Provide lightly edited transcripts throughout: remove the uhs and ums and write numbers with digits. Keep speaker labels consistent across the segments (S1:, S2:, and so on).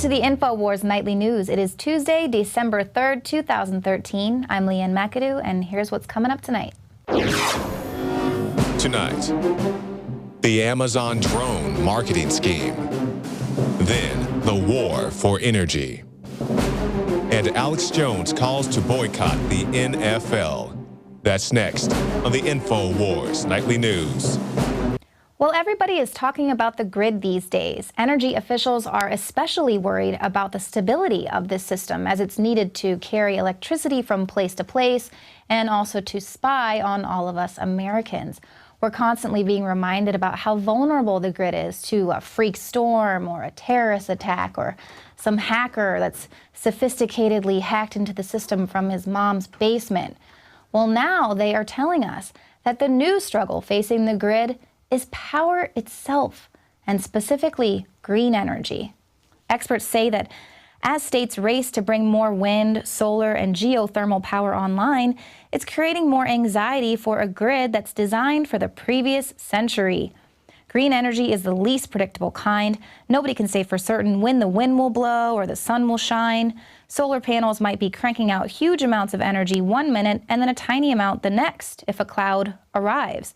S1: to the Infowars Nightly News. It is Tuesday, December 3rd, 2013. I'm Ann McAdoo, and here's what's coming up tonight.
S2: Tonight, the Amazon drone marketing scheme. Then, the war for energy. And Alex Jones calls to boycott the NFL. That's next on the Infowars Nightly News.
S1: Well, everybody is talking about the grid these days. Energy officials are especially worried about the stability of this system, as it's needed to carry electricity from place to place and also to spy on all of us Americans. We're constantly being reminded about how vulnerable the grid is to a freak storm or a terrorist attack or some hacker that's sophisticatedly hacked into the system from his mom's basement. Well, now they are telling us that the new struggle facing the grid is power itself, and specifically green energy. Experts say that as states race to bring more wind, solar, and geothermal power online, it's creating more anxiety for a grid that's designed for the previous century. Green energy is the least predictable kind. Nobody can say for certain when the wind will blow or the sun will shine. Solar panels might be cranking out huge amounts of energy one minute and then a tiny amount the next if a cloud arrives.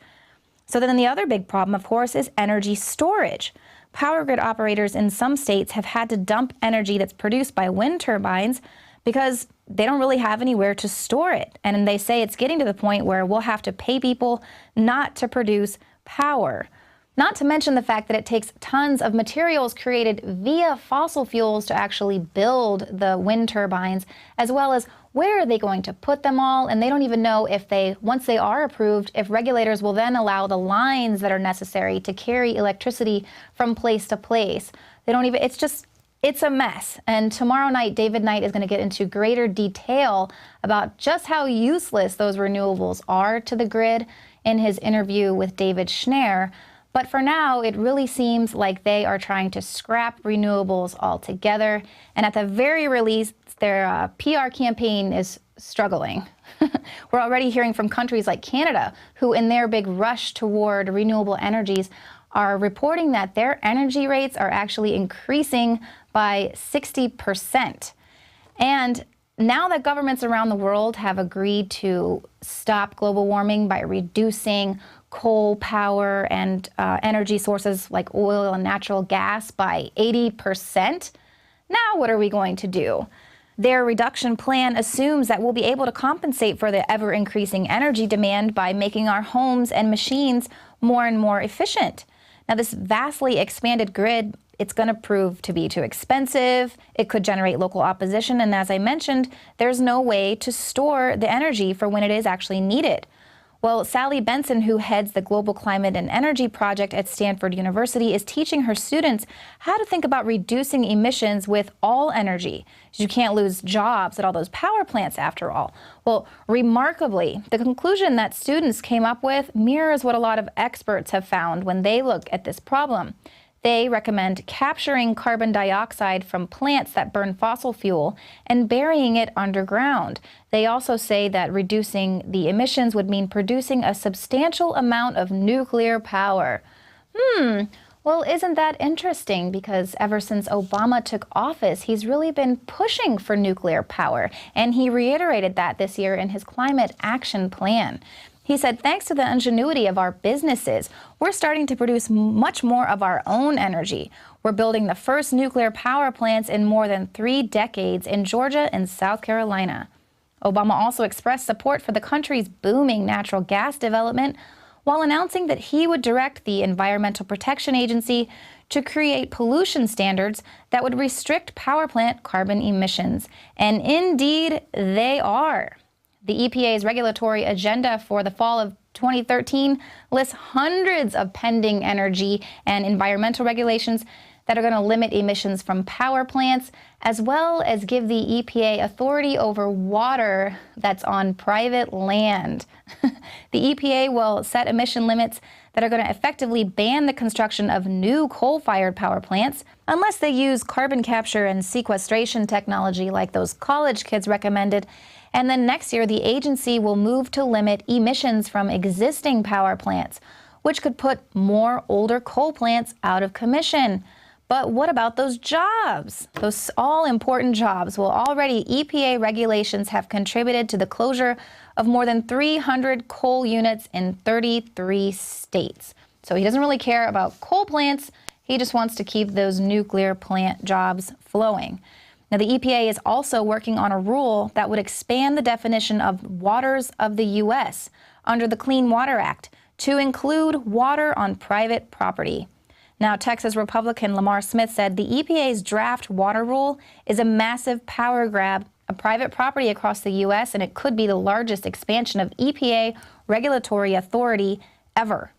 S1: So then the other big problem, of course, is energy storage. Power grid operators in some states have had to dump energy that's produced by wind turbines because they don't really have anywhere to store it. And they say it's getting to the point where we'll have to pay people not to produce power. Not to mention the fact that it takes tons of materials created via fossil fuels to actually build the wind turbines, as well as where are they going to put them all? And they don't even know if once they are approved, if regulators will then allow the lines that are necessary to carry electricity from place to place. They don't even, it's a mess. And tomorrow night, David Knight is going to get into greater detail about just how useless those renewables are to the grid in his interview with David Schneier. But for now, it really seems like they are trying to scrap renewables altogether. And at the very least, their PR campaign is struggling. We're already hearing from countries like Canada, who in their big rush toward renewable energies are reporting that their energy rates are actually increasing by 60%. And now that governments around the world have agreed to stop global warming by reducing coal power and energy sources like oil and natural gas by 80%, now what are we going to do? Their reduction plan assumes that we'll be able to compensate for the ever-increasing energy demand by making our homes and machines more and more efficient. Now, this vastly expanded grid, it's going to prove to be too expensive. It could generate local opposition. And as I mentioned, there's no way to store the energy for when it is actually needed. Well, Sally Benson, who heads the Global Climate and Energy Project at Stanford University, is teaching her students how to think about reducing emissions with all energy. You can't lose jobs at all those power plants after all. Well, remarkably, the conclusion that students came up with mirrors what a lot of experts have found when they look at this problem. They recommend capturing carbon dioxide from plants that burn fossil fuel and burying it underground. They also say that reducing the emissions would mean producing a substantial amount of nuclear power. Well, isn't that interesting? Because ever since Obama took office, he's really been pushing for nuclear power, and he reiterated that this year in his climate action plan. He said, thanks to the ingenuity of our businesses, we're starting to produce much more of our own energy. We're building the first nuclear power plants in more than 3 decades in Georgia and South Carolina. Obama also expressed support for the country's booming natural gas development while announcing that he would direct the Environmental Protection Agency to create pollution standards that would restrict power plant carbon emissions. And indeed, they are. The EPA's regulatory agenda for the fall of 2013 lists hundreds of pending energy and environmental regulations that are going to limit emissions from power plants, as well as give the EPA authority over water that's on private land. The EPA will set emission limits that are going to effectively ban the construction of new coal-fired power plants unless they use carbon capture and sequestration technology like those college kids recommended. And then next year, the agency will move to limit emissions from existing power plants, which could put more older coal plants out of commission. But what about those jobs? Those all-important jobs? Well, already EPA regulations have contributed to the closure of more than 300 coal units in 33 states. So he doesn't really care about coal plants. He just wants to keep those nuclear plant jobs flowing. Now, the EPA is also working on a rule that would expand the definition of waters of the U.S. under the Clean Water Act to include water on private property. Now, Texas Republican Lamar Smith said the EPA's draft water rule is a massive power grab of private property across the U.S., and it could be the largest expansion of EPA regulatory authority ever.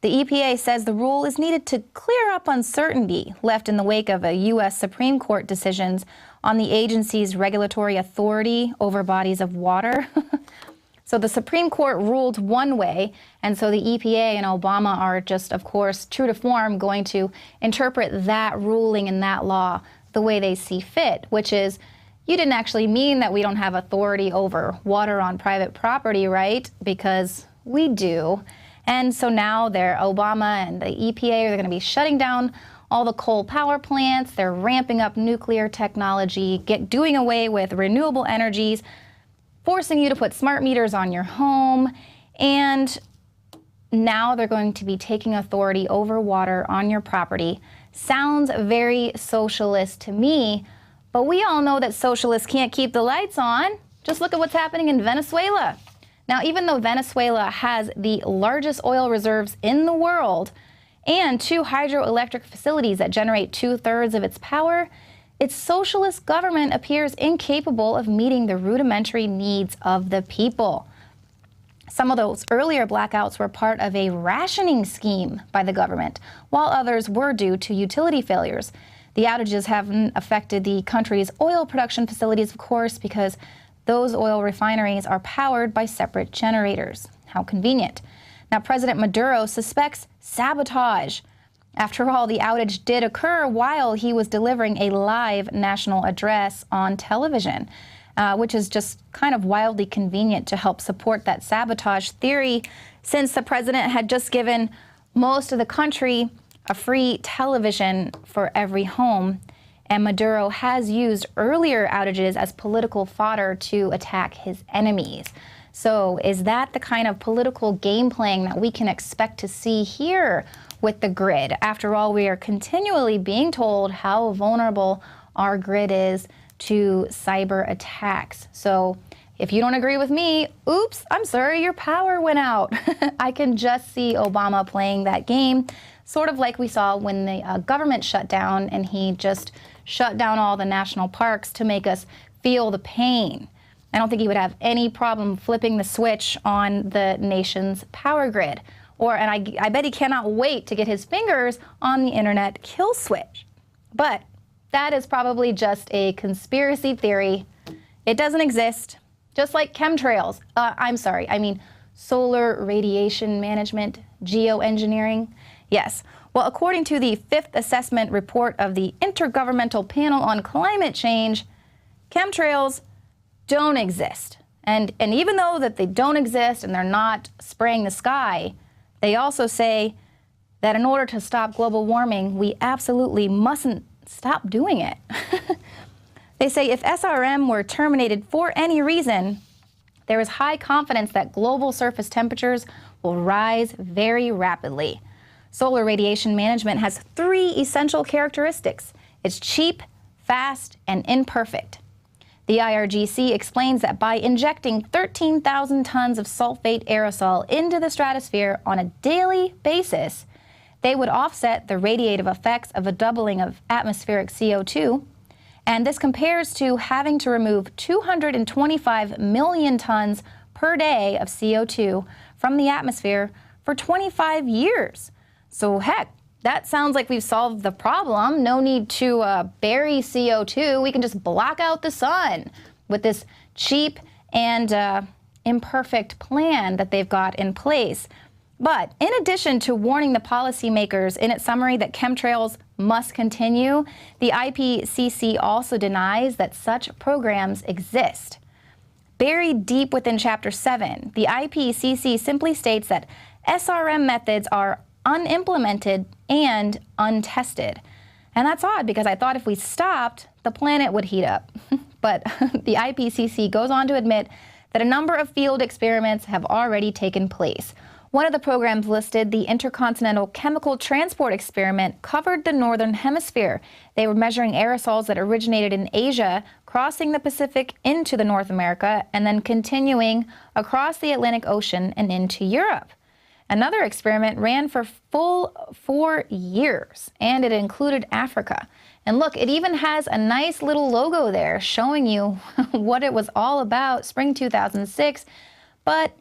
S1: The EPA says the rule is needed to clear up uncertainty left in the wake of a U.S. Supreme Court decisions on the agency's regulatory authority over bodies of water. So the Supreme Court ruled one way, and so the EPA and Obama are just, of course, true to form, going to interpret that ruling and that law the way they see fit, which is, you didn't actually mean that we don't have authority over water on private property, right? Because we do. And so now Obama and the EPA are going to be shutting down all the coal power plants. They're ramping up nuclear technology, doing away with renewable energies, forcing you to put smart meters on your home, and now they're going to be taking authority over water on your property. Sounds very socialist to me, but we all know that socialists can't keep the lights on. Just look at what's happening in Venezuela. Now, even though Venezuela has the largest oil reserves in the world and 2 hydroelectric facilities that generate 2/3 of its power, its socialist government appears incapable of meeting the rudimentary needs of the people. Some of those earlier blackouts were part of a rationing scheme by the government, while others were due to utility failures. The outages haven't affected the country's oil production facilities, of course, because those oil refineries are powered by separate generators. How convenient. Now, President Maduro suspects sabotage. After all, the outage did occur while he was delivering a live national address on television, which is just kind of wildly convenient to help support that sabotage theory, since the president had just given most of the country a free television for every home. And Maduro has used earlier outages as political fodder to attack his enemies. So is that the kind of political game playing that we can expect to see here with the grid? After all, we are continually being told how vulnerable our grid is to cyber attacks. So if you don't agree with me, oops, I'm sorry, your power went out. I can just see Obama playing that game, sort of like we saw when the government shut down and he just shut down all the national parks to make us feel the pain. I don't think he would have any problem flipping the switch on the nation's power grid. And I bet he cannot wait to get his fingers on the internet kill switch. But that is probably just a conspiracy theory. It doesn't exist. Just like chemtrails. I mean solar radiation management, geoengineering. Yes. Well, according to the 5th assessment report of the Intergovernmental Panel on Climate Change, chemtrails don't exist. And even though that they don't exist and they're not spraying the sky, they also say that in order to stop global warming, we absolutely mustn't stop doing it. They say if SRM were terminated for any reason, there is high confidence that global surface temperatures will rise very rapidly. Solar radiation management has 3 essential characteristics. It's cheap, fast, and imperfect. The IRGC explains that by injecting 13,000 tons of sulfate aerosol into the stratosphere on a daily basis, they would offset the radiative effects of a doubling of atmospheric CO2. And this compares to having to remove 225 million tons per day of CO2 from the atmosphere for 25 years. So heck, that sounds like we've solved the problem. No need to bury CO2. We can just block out the sun with this cheap and imperfect plan that they've got in place. But in addition to warning the policymakers in its summary that chemtrails must continue, the IPCC also denies that such programs exist. Buried deep within Chapter 7, the IPCC simply states that SRM methods are unimplemented and untested. And that's odd because I thought if we stopped, the planet would heat up. But the IPCC goes on to admit that a number of field experiments have already taken place. One of the programs listed, the Intercontinental Chemical Transport Experiment, covered the northern hemisphere. They were measuring aerosols that originated in Asia, crossing the Pacific into the North America, and then continuing across the Atlantic Ocean and into Europe. Another experiment ran for full 4 years, and it included Africa. And look, it even has a nice little logo there showing you what it was all about, spring 2006, but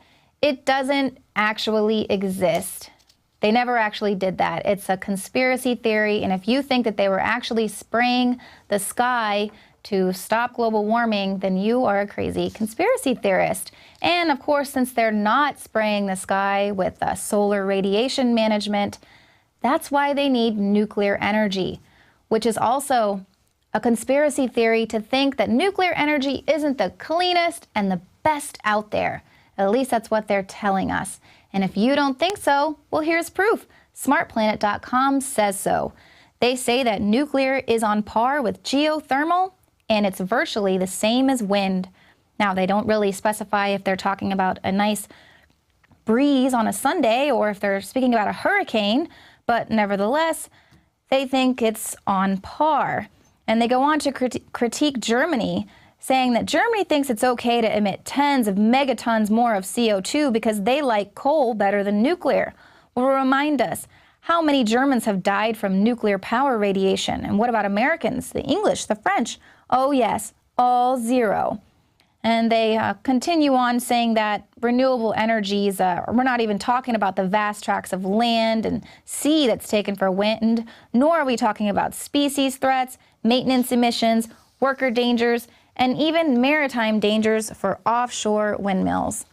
S1: it doesn't actually exist. They never actually did that. It's a conspiracy theory, and if you think that they were actually spraying the sky to stop global warming, then you are a crazy conspiracy theorist. And of course, since they're not spraying the sky with solar radiation management, that's why they need nuclear energy, which is also a conspiracy theory to think that nuclear energy isn't the cleanest and the best out there. At least that's what they're telling us. And if you don't think so, well, here's proof. SmartPlanet.com says so. They say that nuclear is on par with geothermal, and it's virtually the same as wind. Now, they don't really specify if they're talking about a nice breeze on a Sunday or if they're speaking about a hurricane, but nevertheless, they think it's on par. And they go on to critique Germany, saying that Germany thinks it's okay to emit tens of megatons more of CO2 because they like coal better than nuclear. Well, remind us, how many Germans have died from nuclear power radiation? And what about Americans, the English, the French? Oh yes, all zero. And they continue on saying that renewable energies, we're not even talking about the vast tracts of land and sea that's taken for wind, nor are we talking about species threats, maintenance emissions, worker dangers, and even maritime dangers for offshore windmills.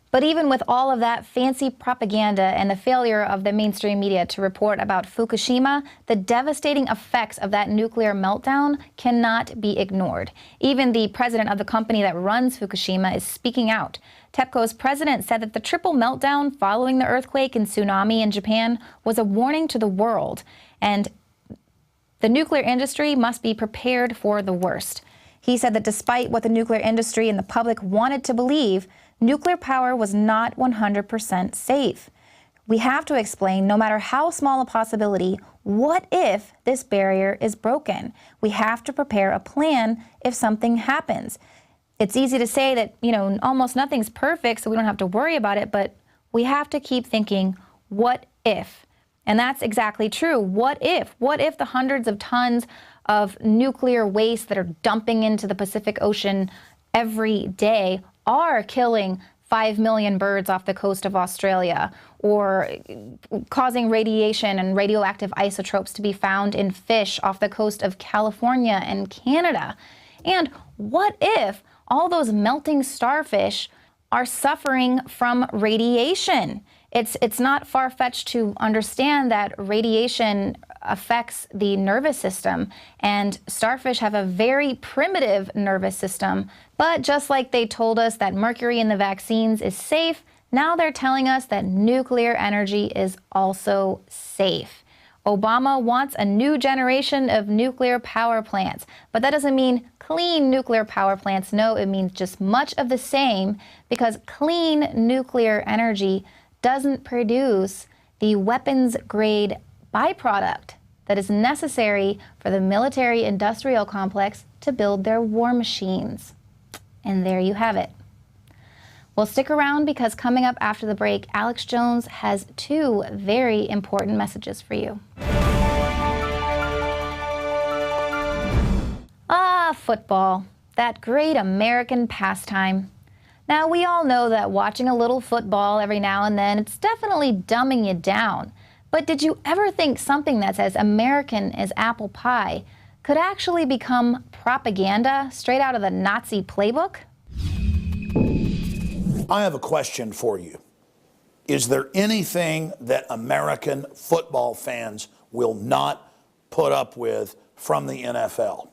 S1: But even with all of that fancy propaganda and the failure of the mainstream media to report about Fukushima, the devastating effects of that nuclear meltdown cannot be ignored. Even the president of the company that runs Fukushima is speaking out. TEPCO's president said that the triple meltdown following the earthquake and tsunami in Japan was a warning to the world, and the nuclear industry must be prepared for the worst. He said that despite what the nuclear industry and the public wanted to believe, nuclear power was not 100% safe. We have to explain, no matter how small a possibility, what if this barrier is broken? We have to prepare a plan if something happens. It's easy to say that, almost nothing's perfect, so we don't have to worry about it, but we have to keep thinking, what if? And that's exactly true. What if? What if the hundreds of tons of nuclear waste that are dumping into the Pacific Ocean every day are killing 5 million birds off the coast of Australia, or causing radiation and radioactive isotopes to be found in fish off the coast of California and Canada? And what if all those melting starfish are suffering from radiation? It's not far-fetched to understand that radiation affects the nervous system, and starfish have a very primitive nervous system. But just like they told us that mercury in the vaccines is safe, now they're telling us that nuclear energy is also safe. Obama wants a new generation of nuclear power plants, but that doesn't mean clean nuclear power plants. No, it means just much of the same, because clean nuclear energy doesn't produce the weapons-grade byproduct that is necessary for the military-industrial complex to build their war machines. And there you have it. Well, stick around, because coming up after the break, Alex Jones has 2 very important messages for you. Football, that great American pastime. Now, we all know that watching a little football every now and then, it's definitely dumbing you down. But did you ever think something that's as American as apple pie could actually become propaganda straight out of the Nazi playbook?
S3: I have a question for you. Is there anything that American football fans will not put up with from the NFL?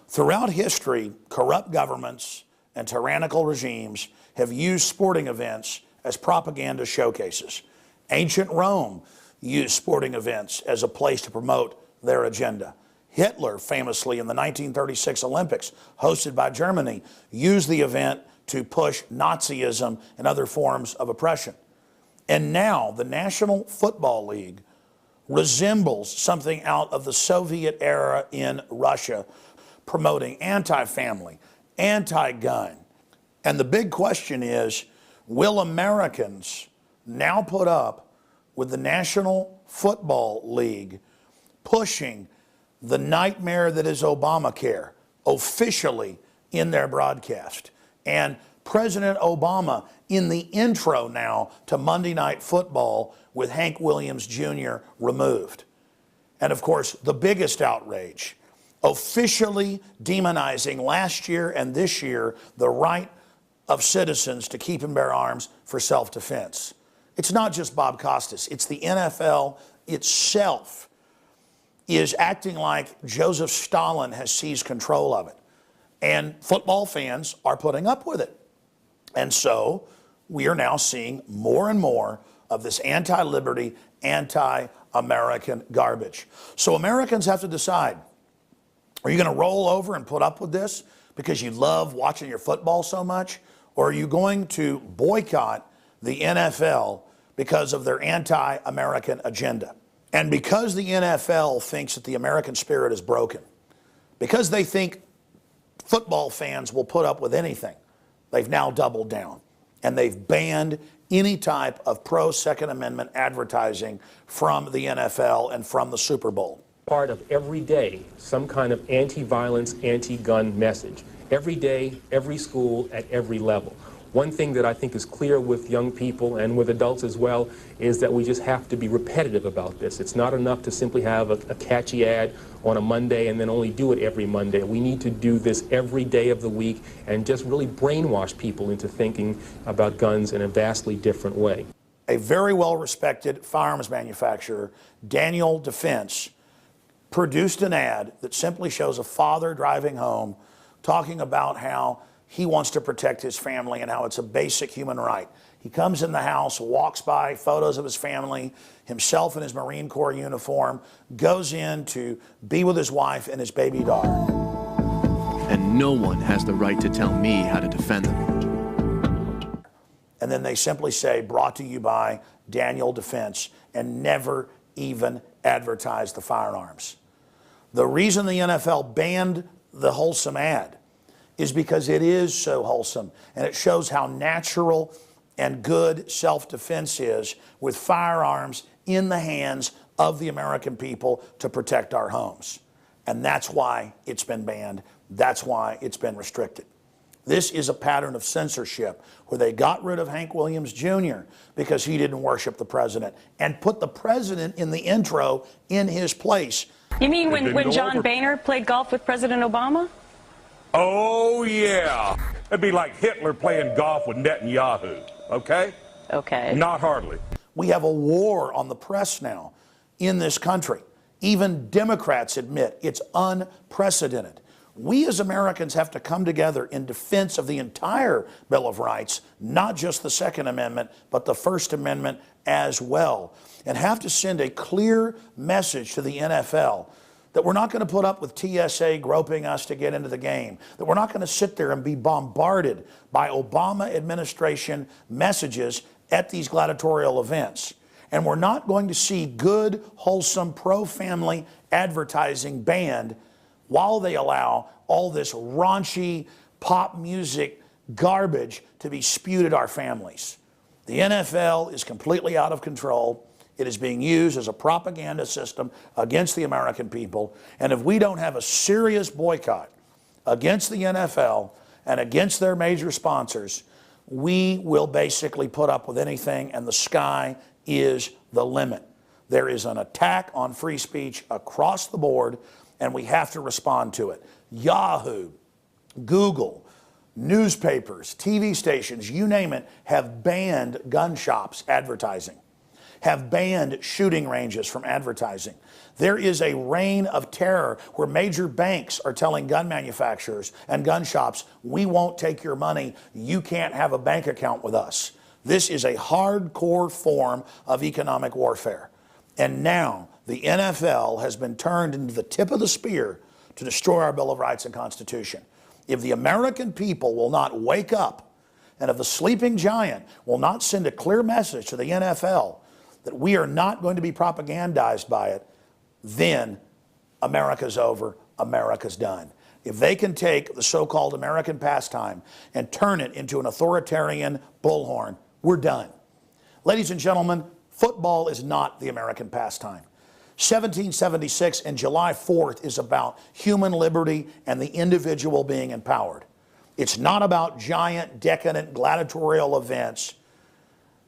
S3: Throughout history, corrupt governments and tyrannical regimes have used sporting events as propaganda showcases. Ancient Rome used sporting events as a place to promote their agenda. Hitler, famously in the 1936 Olympics, hosted by Germany, used the event to push Nazism and other forms of oppression. And now the National Football League resembles something out of the Soviet era in Russia, promoting anti-family, anti-gun. And the big question is, will Americans now put up with the National Football League pushing the nightmare that is Obamacare officially in their broadcast? And President Obama in the intro now to Monday Night Football with Hank Williams Jr. removed. And of course, the biggest outrage, officially demonizing last year and this year the right of citizens to keep and bear arms for self-defense. It's not just Bob Costas, it's the NFL itself is acting like Joseph Stalin has seized control of it. And football fans are putting up with it. And so we are now seeing more and more of this anti-liberty, anti-American garbage. So Americans have to decide, are you going to roll over and put up with this because you love watching your football so much? Or are you going to boycott the NFL because of their anti-American agenda? And because the NFL thinks that the American spirit is broken, because they think football fans will put up with anything, they've now doubled down. And they've banned any type of pro-Second Amendment advertising from the NFL and from the Super Bowl.
S4: Part of every day, some kind of anti-violence, anti-gun message. Every day, every school, at every level. One thing that I think is clear with young people and with adults as well is that we just have to be repetitive about this. It's not enough to simply have a catchy ad on a Monday and then only do it every Monday. We need to do this every day of the week and just really brainwash people into thinking about guns in a vastly different way.
S3: A very well-respected firearms manufacturer, Daniel Defense, produced an ad that simply shows a father driving home talking about how he wants to protect his family and how it's a basic human right. He comes in the house, walks by photos of his family, himself in his Marine Corps uniform, goes in to be with his wife and his baby daughter.
S5: And no one has the right to tell me how to defend them.
S3: And then they simply say, brought to you by Daniel Defense, and never even advertise the firearms. The reason the NFL banned the wholesome ad is because it is so wholesome, and it shows how natural and good self-defense is with firearms in the hands of the American people to protect our homes. And that's why it's been banned. That's why it's been restricted. This is a pattern of censorship where they got rid of Hank Williams Jr. because he didn't worship the president and put the president in the intro in his place.
S6: You mean when John Boehner played golf with President Obama?
S7: Oh, yeah. It'd be like Hitler playing golf with Netanyahu, okay?
S6: Okay.
S7: Not hardly.
S3: We have a war on the press now in this country. Even Democrats admit it's unprecedented. We as Americans have to come together in defense of the entire Bill of Rights, not just the Second Amendment, but the First Amendment as well, and have to send a clear message to the NFL that we're not going to put up with TSA groping us to get into the game, that we're not going to sit there and be bombarded by Obama administration messages at these gladiatorial events. And we're not going to see good, wholesome, pro-family advertising banned while they allow all this raunchy pop music garbage to be spewed at our families. The NFL is completely out of control. It is being used as a propaganda system against the American people. And if we don't have a serious boycott against the NFL and against their major sponsors, we will basically put up with anything, and the sky is the limit. There is an attack on free speech across the board, and we have to respond to it. Yahoo, Google, newspapers, TV stations, you name it, have banned gun shops advertising, have banned shooting ranges from advertising. There is a reign of terror where major banks are telling gun manufacturers and gun shops, we won't take your money, you can't have a bank account with us. This is a hardcore form of economic warfare. And now the NFL has been turned into the tip of the spear to destroy our Bill of Rights and Constitution. If the American people will not wake up, and if the sleeping giant will not send a clear message to the NFL that we are not going to be propagandized by it, then America's over, America's done. If they can take the so-called American pastime and turn it into an authoritarian bullhorn, we're done. Ladies and gentlemen, football is not the American pastime. 1776 and July 4th is about human liberty and the individual being empowered. It's not about giant, decadent, gladiatorial events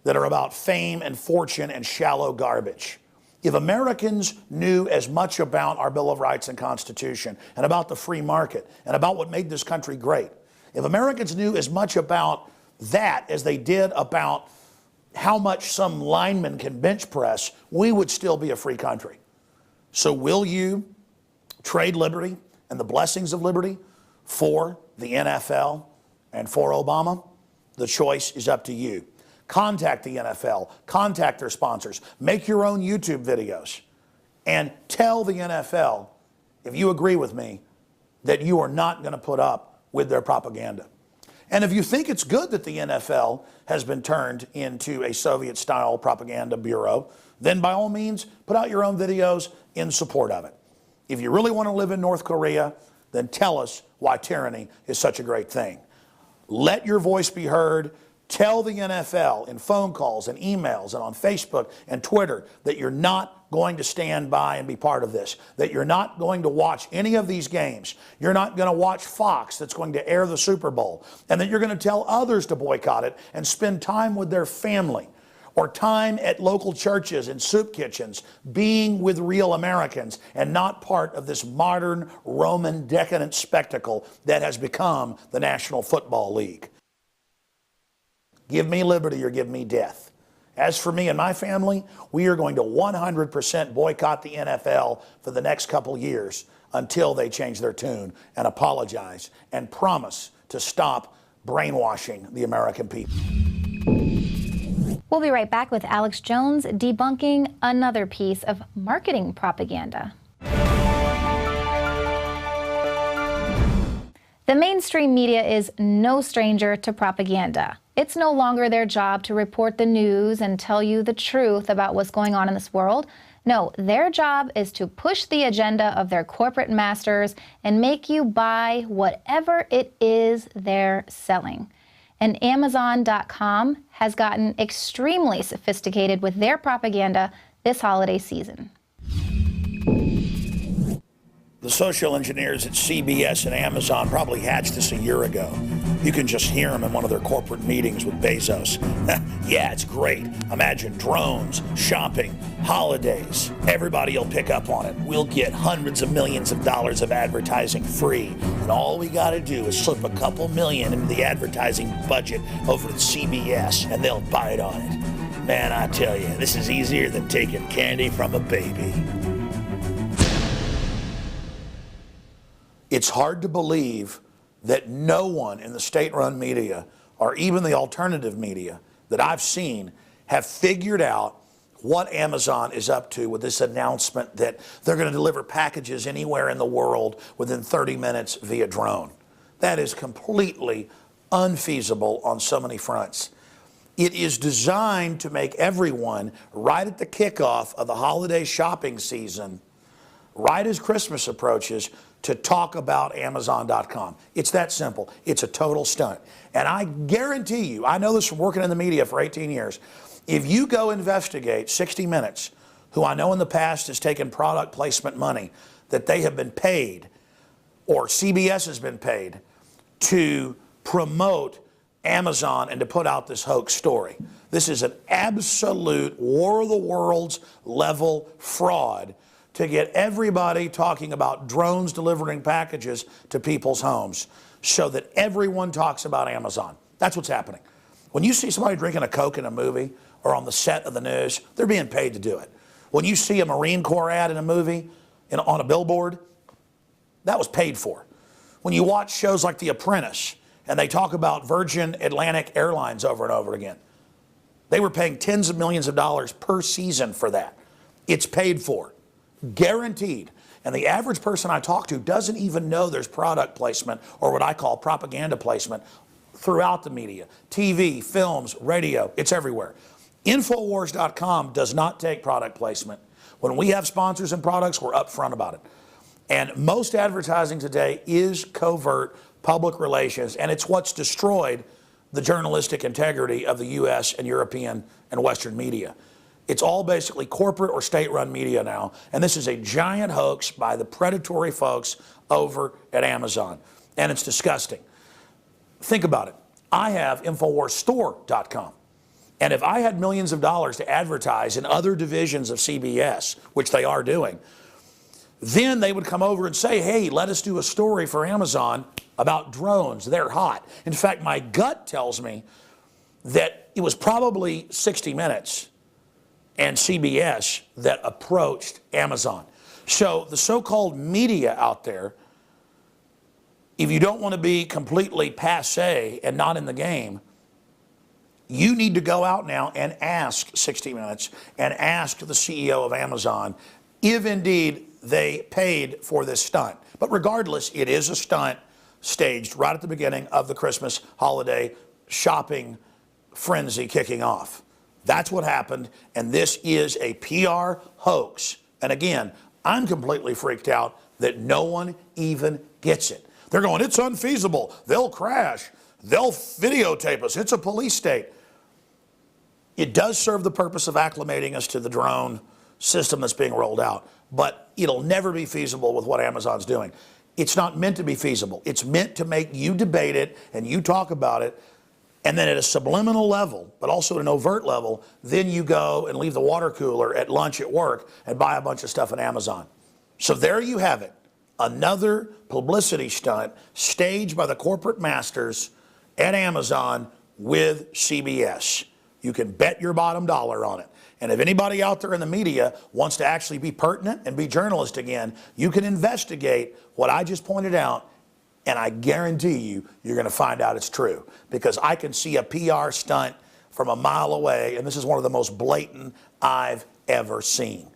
S3: that are about fame and fortune and shallow garbage. If Americans knew as much about our Bill of Rights and Constitution and about the free market and about what made this country great, if Americans knew as much about that as they did about how much some lineman can bench press, we would still be a free country. So will you trade liberty and the blessings of liberty for the NFL and for Obama? The choice is up to you. Contact the NFL, contact their sponsors, make your own YouTube videos, and tell the NFL, if you agree with me, that you are not going to put up with their propaganda. And if you think it's good that the NFL has been turned into a Soviet-style propaganda bureau, then by all means, put out your own videos in support of it. If you really want to live in North Korea, then tell us why tyranny is such a great thing. Let your voice be heard. Tell the NFL in phone calls and emails and on Facebook and Twitter that you're not going to stand by and be part of this, that you're not going to watch any of these games. You're not going to watch Fox that's going to air the Super Bowl, and that you're going to tell others to boycott it and spend time with their family or time at local churches and soup kitchens being with real Americans and not part of this modern Roman decadent spectacle that has become the National Football League. Give me liberty or give me death. As for me and my family, we are going to 100% boycott the NFL for the next couple years until they change their tune and apologize and promise to stop brainwashing the American people.
S1: We'll be right back with Alex Jones debunking another piece of marketing propaganda. The mainstream media is no stranger to propaganda. It's no longer their job to report the news and tell you the truth about what's going on in this world. No, their job is to push the agenda of their corporate masters and make you buy whatever it is they're selling. And Amazon.com has gotten extremely sophisticated with their propaganda this holiday season.
S3: The social engineers at CBS and Amazon probably hatched this a year ago. You can just hear them in one of their corporate meetings with Bezos. Yeah, it's great. Imagine drones, shopping, holidays. Everybody will pick up on it. We'll get hundreds of millions of dollars of advertising free. And all we got to do is slip a couple million into the advertising budget over at CBS, and they'll bite on it. Man, I tell you, this is easier than taking candy from a baby. It's hard to believe that no one in the state-run media or even the alternative media that I've seen have figured out what Amazon is up to with this announcement that they're going to deliver packages anywhere in the world within 30 minutes via drone. That is completely unfeasible on so many fronts. It is designed to make everyone, right at the kickoff of the holiday shopping season, right as Christmas approaches, to talk about Amazon.com. It's that simple. It's a total stunt. And I guarantee you, I know this from working in the media for 18 years, if you go investigate 60 Minutes, who I know in the past has taken product placement money that they have been paid, or CBS has been paid, to promote Amazon and to put out this hoax story. This is an absolute War of the Worlds level fraud to get everybody talking about drones delivering packages to people's homes so that everyone talks about Amazon. That's what's happening. When you see somebody drinking a Coke in a movie or on the set of the news, they're being paid to do it. When you see a Marine Corps ad in a movie, on a billboard, that was paid for. When you watch shows like The Apprentice and they talk about Virgin Atlantic Airlines over and over again, they were paying tens of millions of dollars per season for that. It's paid for. Guaranteed. And the average person I talk to doesn't even know there's product placement, or what I call propaganda placement, throughout the media. TV, films, radio, it's everywhere. Infowars.com does not take product placement. When we have sponsors and products, we're upfront about it. And most advertising today is covert public relations, and it's what's destroyed the journalistic integrity of the U.S. and European and Western media. It's all basically corporate or state-run media now, and this is a giant hoax by the predatory folks over at Amazon, and it's disgusting. Think about it. I have InfoWarsStore.com, and if I had millions of dollars to advertise in other divisions of CBS, which they are doing, then they would come over and say, hey, let us do a story for Amazon about drones. They're hot. In fact, my gut tells me that it was probably 60 Minutes and CBS that approached Amazon. So the so-called media out there, if you don't want to be completely passé and not in the game, you need to go out now and ask 60 Minutes and ask the CEO of Amazon if indeed they paid for this stunt. But regardless, it is a stunt staged right at the beginning of the Christmas holiday shopping frenzy kicking off. That's what happened, and this is a PR hoax. And again, I'm completely freaked out that no one even gets it. They're going, it's unfeasible. They'll crash. They'll videotape us. It's a police state. It does serve the purpose of acclimating us to the drone system that's being rolled out, but it'll never be feasible with what Amazon's doing. It's not meant to be feasible. It's meant to make you debate it and you talk about it, and then at a subliminal level, but also at an overt level, then you go and leave the water cooler at lunch at work and buy a bunch of stuff at Amazon. So there you have it. Another publicity stunt staged by the corporate masters at Amazon with CBS. You can bet your bottom dollar on it. And if anybody out there in the media wants to actually be pertinent and be journalist again, you can investigate what I just pointed out, and I guarantee you, you're going to find out it's true. Because I can see a PR stunt from a mile away, and this is one of the most blatant I've ever seen.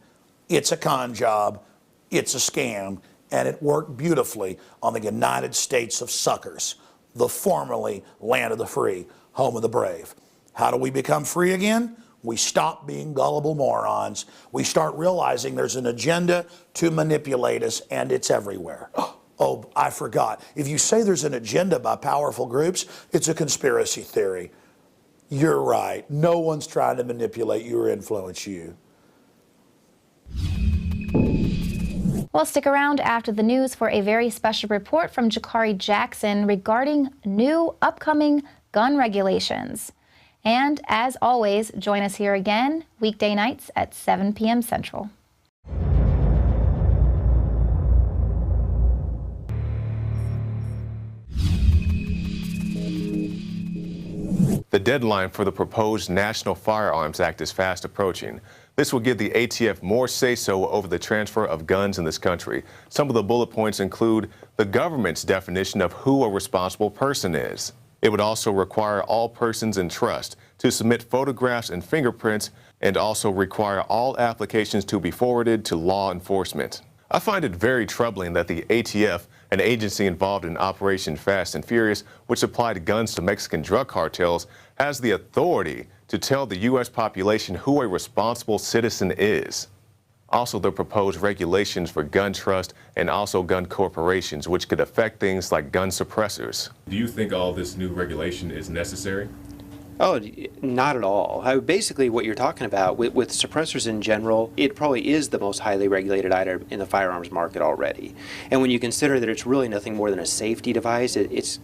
S3: It's a con job, it's a scam, and it worked beautifully on the United States of Suckers, the formerly land of the free, home of the brave. How do we become free again? We stop being gullible morons. We start realizing there's an agenda to manipulate us, and it's everywhere. Oh, I forgot. If you say there's an agenda by powerful groups, it's a conspiracy theory. You're right. No one's trying to manipulate you or influence you.
S1: Well, stick around after the news for a very special report from Jakari Jackson regarding new upcoming gun regulations. And as always, join us here again weekday nights at 7 p.m. Central.
S2: The deadline for the proposed National Firearms Act is fast approaching. This will give the ATF more say-so over the transfer of guns in this country. Some of the bullet points include the government's definition of who a responsible person is. It would also require all persons in trust to submit photographs and fingerprints, and also require all applications to be forwarded to law enforcement. I find it very troubling that the ATF, an agency involved in Operation Fast and Furious, which supplied guns to Mexican drug cartels, has the authority to tell the U.S. population who a responsible citizen is. Also, the proposed regulations for gun trust and also gun corporations, which could affect things like gun suppressors. Do you think all this new regulation is necessary?
S8: Oh, not at all. Basically, what you're talking about with suppressors in general, it probably is the most highly regulated item in the firearms market already. And when you consider that it's really nothing more than a safety device, it's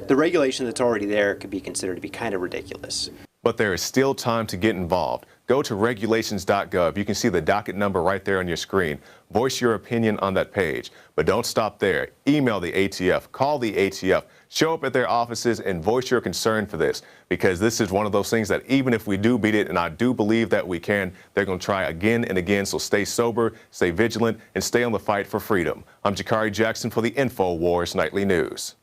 S8: the regulation that's already there could be considered to be kind of ridiculous.
S2: But there is still time to get involved. Go to regulations.gov. You can see the docket number right there on your screen. Voice your opinion on that page. But don't stop there. Email the ATF, call the ATF, show up at their offices and voice your concern for this, because this is one of those things that even if we do beat it, and I do believe that we can, they're going to try again and again. So stay sober, stay vigilant, and stay on the fight for freedom. I'm Jakari Jackson for the Infowars Nightly News.